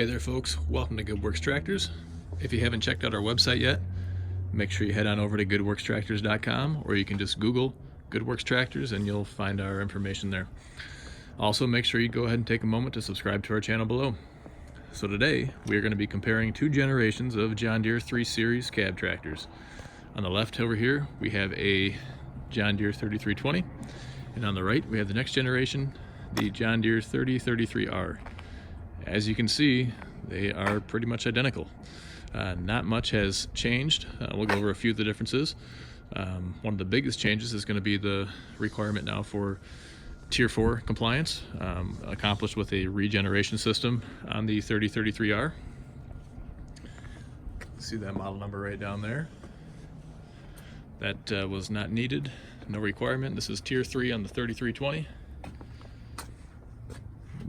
Hey there folks, welcome to GoodWorks Tractors. If you haven't checked out our website yet, make sure you head on over to goodworkstractors.com, or you can just Google GoodWorks Tractors and you'll find our information there. Also, make sure you go ahead and take a moment to subscribe to our channel below. So today we are going to be comparing two generations of John Deere 3 Series cab tractors. On the left over here we have a John Deere 3320, and on the right we have the next generation, the John Deere 3033R. As you can see, they are pretty much identical. Not much has changed. We'll go over a few of the differences. One of the biggest changes is going to be the requirement now for Tier 4 compliance, accomplished with a regeneration system on the 3033R. See that model number right down there? That was not needed, no requirement. This is Tier 3 on the 3320.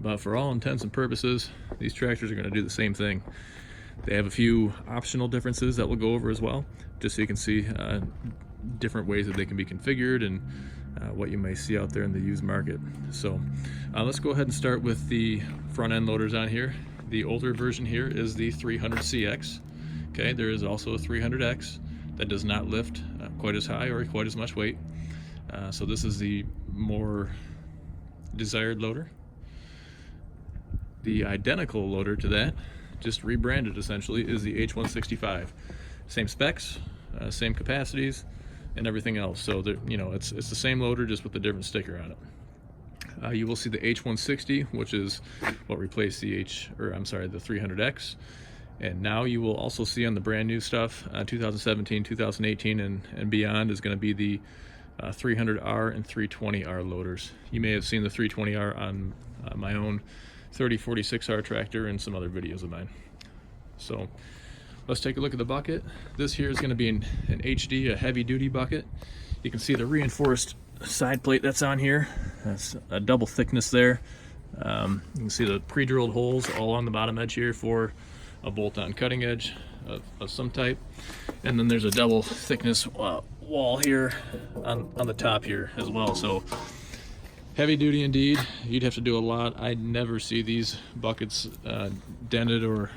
But for all intents and purposes, these tractors are going to do the same thing. They have a few optional differences that we'll go over as well, just so you can see different ways that they can be configured and what you may see out there in the used market. So let's go ahead and start with the front end loaders on here. The older version here is the 300CX. Okay, there is also a 300X that does not lift quite as high or quite as much weight. So this is the more desired loader. The identical loader to that, just rebranded essentially, is the H165. Same specs, same capacities, and everything else. So it's the same loader, just with a different sticker on it. You will see the H160, which is what replaced the the 300X. And now you will also see on the brand new stuff, 2017, 2018, and beyond, is going to be the 300R and 320R loaders. You may have seen the 320R on my own 3046R tractor and some other videos of mine. So let's take a look at the bucket. This here is going to be an HD, a heavy duty bucket. You can see the reinforced side plate that's on here. That's a double thickness there. You can see the pre-drilled holes all on the bottom edge here for a bolt-on cutting edge of some type. And then there's a double thickness wall here on the top here as well. So heavy duty indeed. You'd have to do a lot. I never see these buckets dented or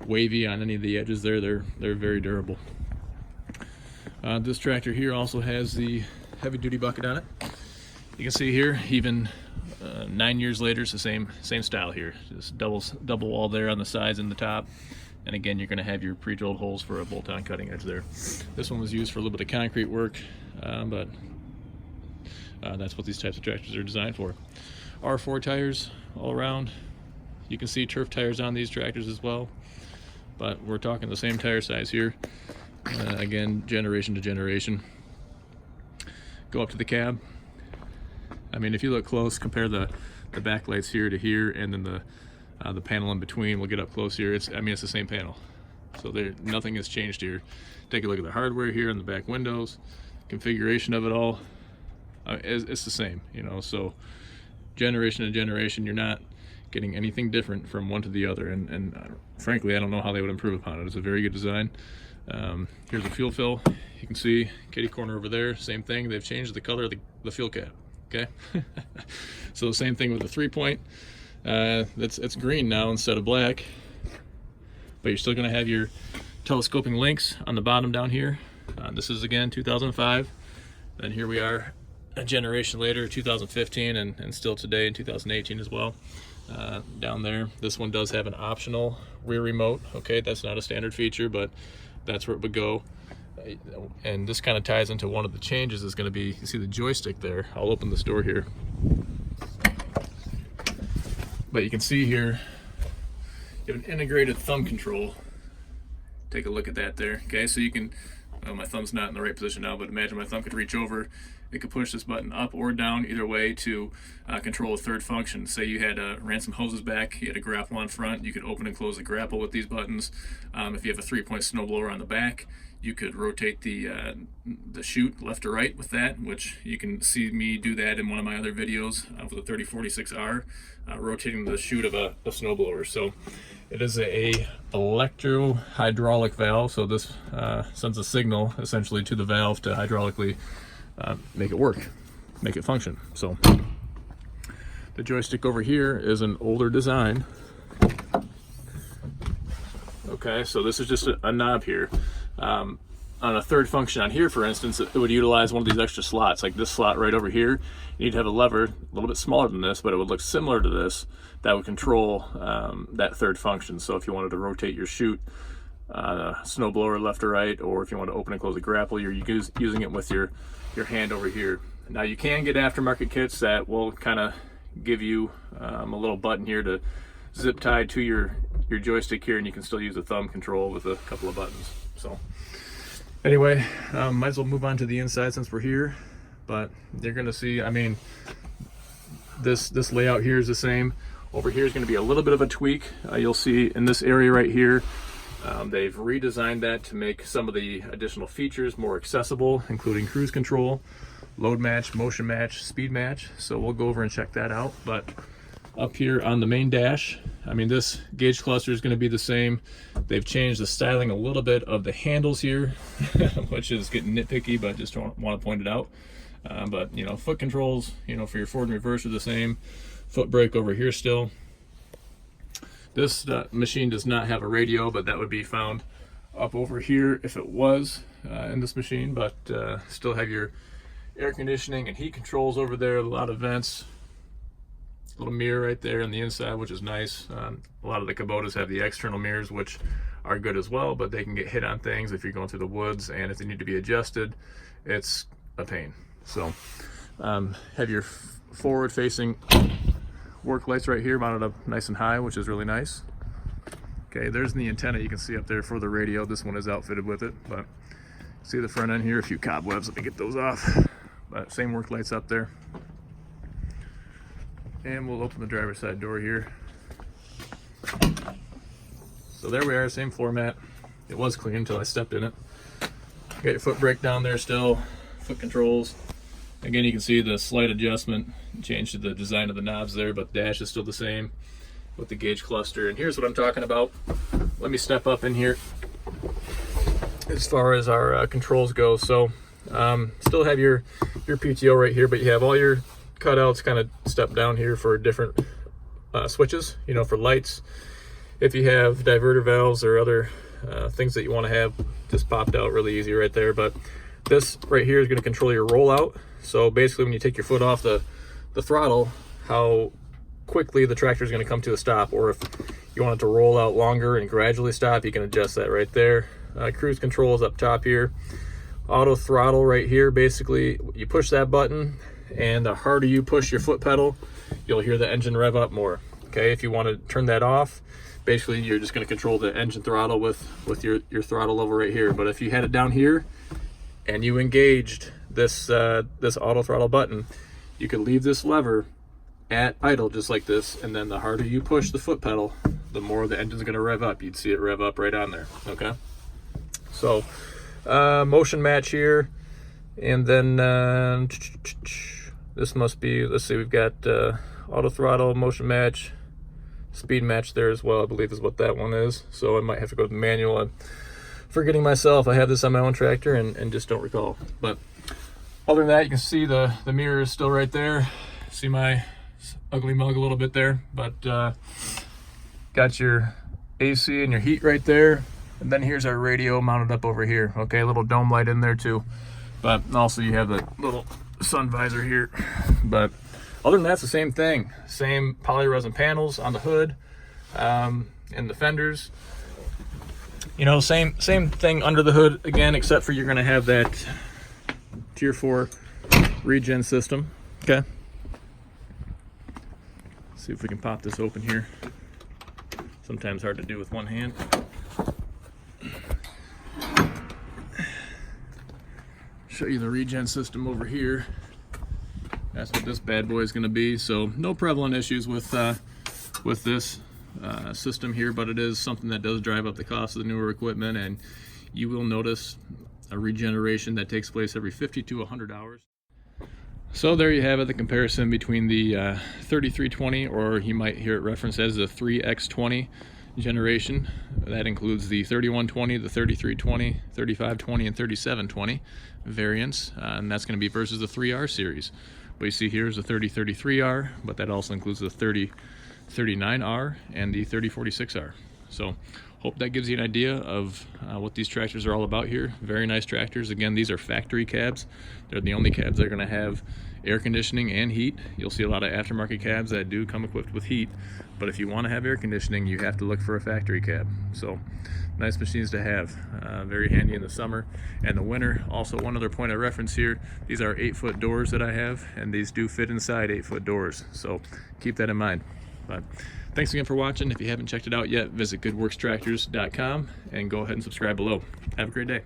wavy on any of the edges there. They're very durable. This tractor here also has the heavy duty bucket on it. You can see here, even 9 years later, it's the same style here. Just double wall there on the sides and the top. And again, you're going to have your pre-drilled holes for a bolt-on cutting edge there. This one was used for a little bit of concrete work, but that's what these types of tractors are designed for. R4 tires all around. You can see turf tires on these tractors as well, but we're talking the same tire size here. Again, generation to generation. Go up to the cab. I mean, if you look close, compare the backlights here to here, and then the panel in between. We'll get up close here. It's the same panel. So nothing has changed here. Take a look at the hardware here on the back windows, configuration of it all. It's the same, so generation to generation, you're not getting anything different from one to the other, and frankly, I don't know how they would improve upon it. It's a very good design. Here's a fuel fill. You can see kitty corner over there, same thing. They've changed the color of the fuel cap. Okay. So the same thing with the 3-point. It's green now instead of black, but you're still going to have your telescoping links on the bottom down here. This is again 2005. Then here we are a generation later, 2015, and still today in 2018 as well. Down there, this one does have an optional rear remote. Okay, that's not a standard feature, but that's where it would go. And this kind of ties into one of the changes. Is going to be, you see the joystick there. I'll open this door here, but you can see here you have an integrated thumb control. Take a look at that there. Okay, so you can, well, my thumb's not in the right position now, but imagine my thumb could reach over. It could push this button up or down, either way, to control a third function. Say you had ran some hoses back, you had a grapple on front, you could open and close the grapple with these buttons. If you have a 3-point snowblower on the back, you could rotate the chute left to right with that, which you can see me do that in one of my other videos with the 3046R, rotating the chute of a snowblower. So it is a electro-hydraulic valve, so this sends a signal essentially to the valve to hydraulically make it work, make it function. So the joystick over here is an older design. Okay, so this is just a knob here. On a third function on here, for instance, it would utilize one of these extra slots, like this slot right over here. You'd have a lever a little bit smaller than this, but it would look similar to this, that would control that third function. So if you wanted to rotate your chute, snow blower left or right, or if you want to open and close a grapple, you're using it with your hand over here. Now you can get aftermarket kits that will kind of give you a little button here to zip tie to your joystick here, and you can still use a thumb control with a couple of buttons. So anyway, might as well move on to the inside since we're here. But you're gonna see, I mean, this layout here is the same. Over here is going to be a little bit of a tweak. You'll see in this area right here, they've redesigned that to make some of the additional features more accessible, including cruise control, load match, motion match, speed match. So we'll go over and check that out. But up here on the main dash, I mean, this gauge cluster is going to be the same. They've changed the styling a little bit of the handles here, which is getting nitpicky, but just want to point it out. But you know, foot controls, you know, for your forward and reverse are the same. Foot brake over here still. This machine does not have a radio, but that would be found up over here if it was in this machine. But still have your air conditioning and heat controls over there, a lot of vents, a little mirror right there on the inside, which is nice. A lot of the Kubotas have the external mirrors, which are good as well, but they can get hit on things if you're going through the woods, and if they need to be adjusted, it's a pain. So have your forward facing work lights right here mounted up nice and high, which is really nice. Okay, there's the antenna you can see up there for the radio. This one is outfitted with it, but see the front end here, a few cobwebs. Let me get those off. But same work lights up there. And we'll open the driver's side door here. So there we are, same floor mat. It was clean until I stepped in it. Got your foot brake down there still, foot controls. Again, you can see the slight adjustment, change to the design of the knobs there, but the dash is still the same with the gauge cluster. And here's what I'm talking about. Let me step up in here as far as our controls go. So still have your PTO right here, but you have all your cutouts kind of step down here for different switches, you know, for lights. If you have diverter valves or other things that you want to have, just popped out really easy right there. But this right here is going to control your rollout. So basically when you take your foot off the throttle, how quickly the tractor is going to come to a stop, or if you want it to roll out longer and gradually stop, you can adjust that right there. Cruise control is up top here. Auto throttle right here, basically you push that button, and the harder you push your foot pedal, you'll hear the engine rev up more. Okay, if you want to turn that off, basically you're just going to control the engine throttle with your throttle level right here. But if you had it down here and you engaged this auto throttle button, you could leave this lever at idle just like this, and then the harder you push the foot pedal, the more the engine's going to rev up. You'd see it rev up right on there. Okay, so motion match here, and then this must be, let's see, we've got auto throttle, motion match, speed match there as well, I believe is what that one is. So I might have to go to the manual. I'm forgetting myself. I have this on my own tractor and just don't recall. But other than that, you can see the mirror is still right there. See my ugly mug a little bit there, but got your AC and your heat right there. And then here's our radio mounted up over here. Okay, a little dome light in there too. But also you have the little sun visor here. But other than that, it's the same thing. Same poly resin panels on the hood and the fenders. You know, same thing under the hood again, except for you're going to have that Tier 4 regen system. Okay. See if we can pop this open here. Sometimes hard to do with one hand. Show you the regen system over here. That's what this bad boy is going to be. So no prevalent issues with this system here, but it is something that does drive up the cost of the newer equipment, and you will notice a regeneration that takes place every 50 to 100 hours. So there you have it, the comparison between the 3320, or you might hear it referenced as the 3X20 generation. That includes the 3120, the 3320, 3520, and 3720 variants, and that's going to be versus the 3R series. What you see here is the 3033R, but that also includes the 3039R and the 3046R. So Hope that gives you an idea of what these tractors are all about here. Very nice tractors. Again, these are factory cabs. They're the only cabs that are going to have air conditioning and heat. You'll see a lot of aftermarket cabs that do come equipped with heat, but if you want to have air conditioning, you have to look for a factory cab. So nice machines to have. Very handy in the summer and the winter. Also, one other point of reference here, these are 8-foot doors that I have, and these do fit inside 8-foot doors, so keep that in mind. But thanks again for watching. If you haven't checked it out yet, visit goodworkstractors.com and go ahead and subscribe below. Have a great day.